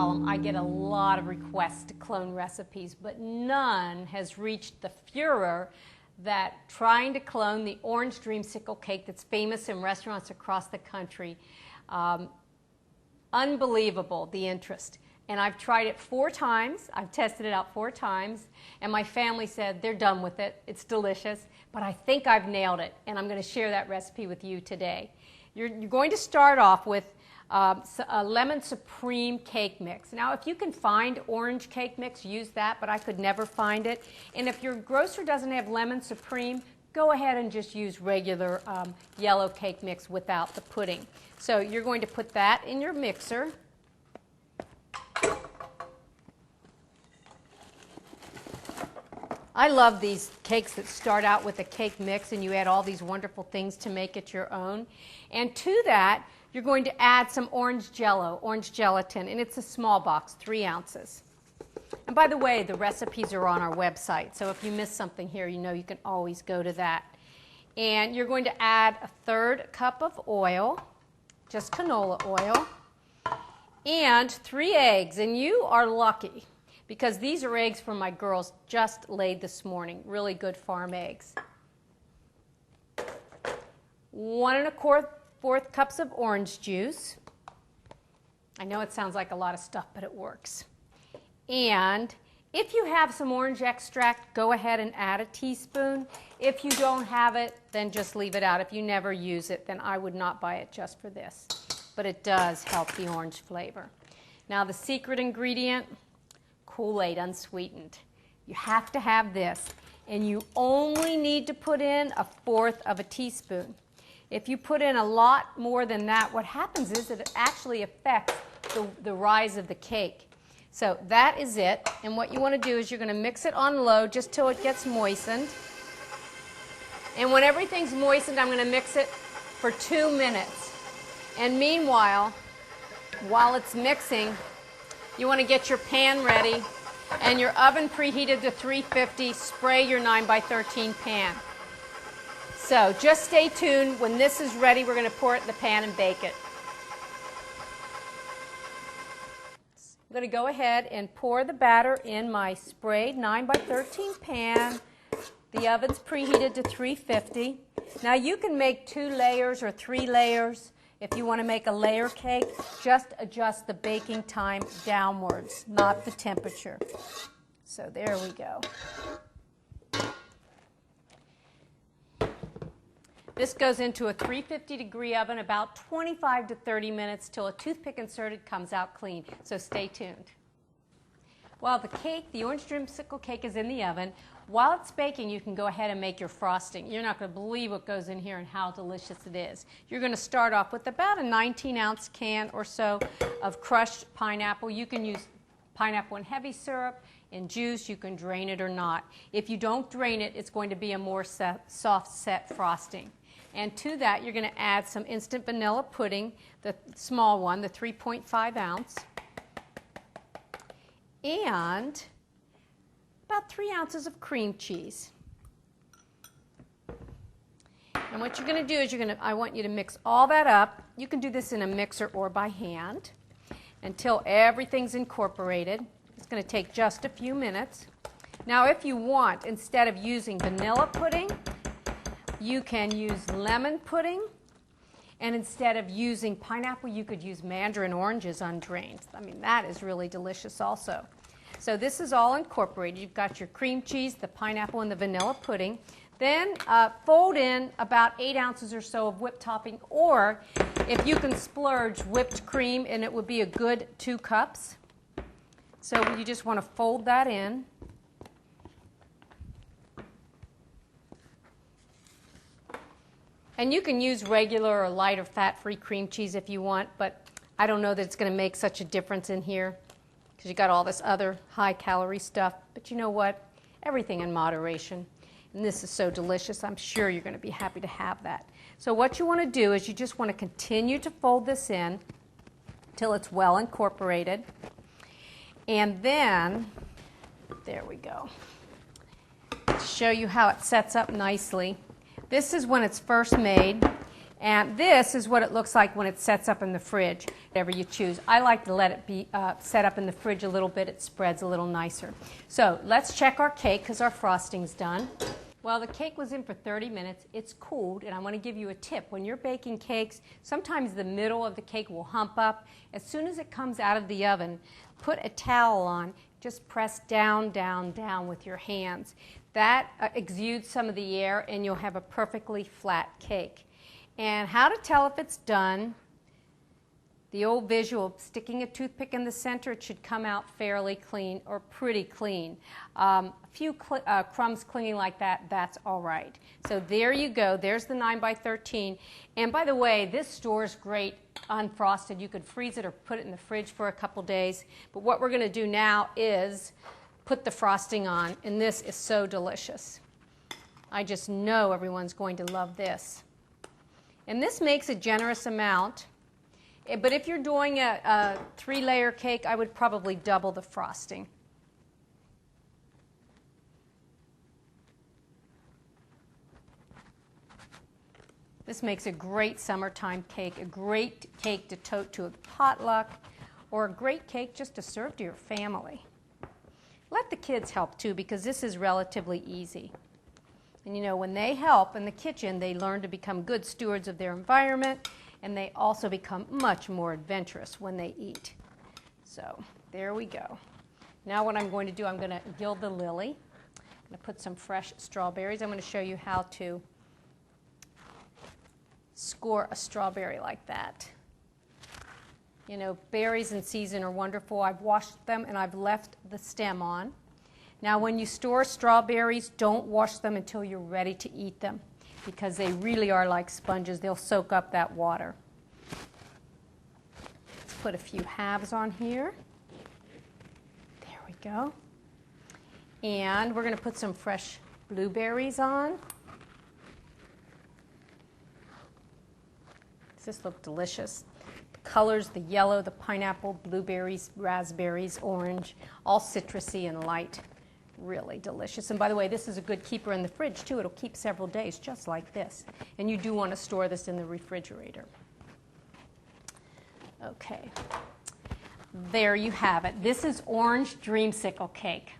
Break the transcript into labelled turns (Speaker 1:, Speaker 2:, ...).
Speaker 1: column, I get a lot of requests to clone recipes, but none has reached the furor that trying to clone the orange dreamsicle cake that's famous in restaurants across the country. Unbelievable, the interest. And I've tried it 4 times. I've tested it out 4 times. And my family said they're done with it. It's delicious. But I think I've nailed it. And I'm going to share that recipe with you today. You're going to start off with a lemon supreme cake mix. Now, if you can find orange cake mix, use that. But I could never find it. And if your grocer doesn't have lemon supreme, go ahead and just use regular yellow cake mix without the pudding. So you're going to put that in your mixer. I love these cakes that start out with a cake mix and you add all these wonderful things to make it your own. And to that, you're going to add some orange jello, orange gelatin, and it's a small box, 3 ounces. And by the way, the recipes are on our website, so if you miss something here, you know you can always go to that. And you're going to add a 1/3 cup of oil, just canola oil, and 3 eggs. And you are lucky because these are eggs from my girls just laid this morning, really good farm eggs. 1 1/4 cups of orange juice. I know it sounds like a lot of stuff, but it works. And if you have some orange extract, go ahead and add a teaspoon. If you don't have it, then just leave it out. If you never use it, then I would not buy it just for this. But it does help the orange flavor. Now the secret ingredient, Kool-Aid unsweetened. You have to have this, and you only need to put in 1/4 teaspoon. If you put in a lot more than that, what happens is that it actually affects the rise of the cake. So that is it, and what you want to do is you're going to mix it on low just till it gets moistened. And when everything's moistened, I'm going to mix it for 2 minutes. And meanwhile, while it's mixing, you want to get your pan ready and your oven preheated to 350. Spray your 9x13 pan. So just stay tuned. When this is ready, we're going to pour it in the pan and bake it. I'm going to go ahead and pour the batter in my sprayed 9x13 pan. The oven's preheated to 350. Now you can make 2 layers or 3 layers. If you want to make a layer cake, just adjust the baking time downwards, not the temperature. So there we go. This goes into a 350-degree oven about 25 to 30 minutes till a toothpick inserted comes out clean. So stay tuned. While the cake, the orange dreamsicle cake, is in the oven, while it's baking, you can go ahead and make your frosting. You're not going to believe what goes in here and how delicious it is. You're going to start off with about a 19-ounce can or so of crushed pineapple. You can use pineapple in heavy syrup. In juice, you can drain it or not. If you don't drain it, it's going to be a more soft set frosting. And to that, you're going to add some instant vanilla pudding, the small one, the 3.5 ounce, and about 3 ounces of cream cheese. And what you're going to do is I want you to mix all that up. You can do this in a mixer or by hand until everything's incorporated. It's going to take just a few minutes. Now, if you want, instead of using vanilla pudding, you can use lemon pudding, and instead of using pineapple, you could use mandarin oranges undrained. I mean, that is really delicious also. So this is all incorporated. You've got your cream cheese, the pineapple, and the vanilla pudding. Then fold in about 8 ounces or so of whipped topping, or if you can splurge, whipped cream, and it would be a good 2 cups. So you just want to fold that in. And you can use regular or light or fat-free cream cheese if you want, but I don't know that it's going to make such a difference in here because you got all this other high-calorie stuff. But you know what? Everything in moderation. And this is so delicious. I'm sure you're going to be happy to have that. So what you want to do is you just want to continue to fold this in till it's well incorporated. And then, there we go. To show you how it sets up nicely. This is when it's first made, And this is what it looks like when it sets up in the fridge, whatever you choose. I like to let it be set up in the fridge a little bit. It spreads a little nicer. So let's check our cake because our frosting's done. Well, the cake was in for 30 minutes. It's cooled, and I want to give you a tip. When you're baking cakes, sometimes the middle of the cake will hump up. As soon as it comes out of the oven, put a towel on. Just press down, down, down with your hands. That exudes some of the air, and you'll have a perfectly flat cake. And how to tell if it's done, the old visual, sticking a toothpick in the center, it should come out fairly clean or pretty clean. A few crumbs clinging like that, that's all right. So there you go. There's the 9 by 13. And by the way, this stores great unfrosted. You could freeze it or put it in the fridge for a couple days. But what we're going to do now is put the frosting on, and this is so delicious. I just know everyone's going to love this. And this makes a generous amount. But if you're doing a 3-layer cake, I would probably double the frosting. This makes a great summertime cake, a great cake to tote to a potluck, or a great cake just to serve to your family. Let the kids help too, because this is relatively easy. And you know, when they help in the kitchen, they learn to become good stewards of their environment, and they also become much more adventurous when they eat. So there we go. Now what I'm going to do, I'm going to gild the lily. I'm going to put some fresh strawberries. I'm going to show you how to score a strawberry like that. You know, berries in season are wonderful. I've washed them and I've left the stem on. Now when you store strawberries, don't wash them until you're ready to eat them, because they really are like sponges. They'll soak up that water. Let's put a few halves on here. There we go. And we're going to put some fresh blueberries on. Does this look delicious? The colors, the yellow, the pineapple, blueberries, raspberries, orange, all citrusy and light. Really delicious. And by the way, this is a good keeper in the fridge too. It'll keep several days just like this. And you do want to store this in the refrigerator. Okay. There you have it. This is orange dreamsicle cake.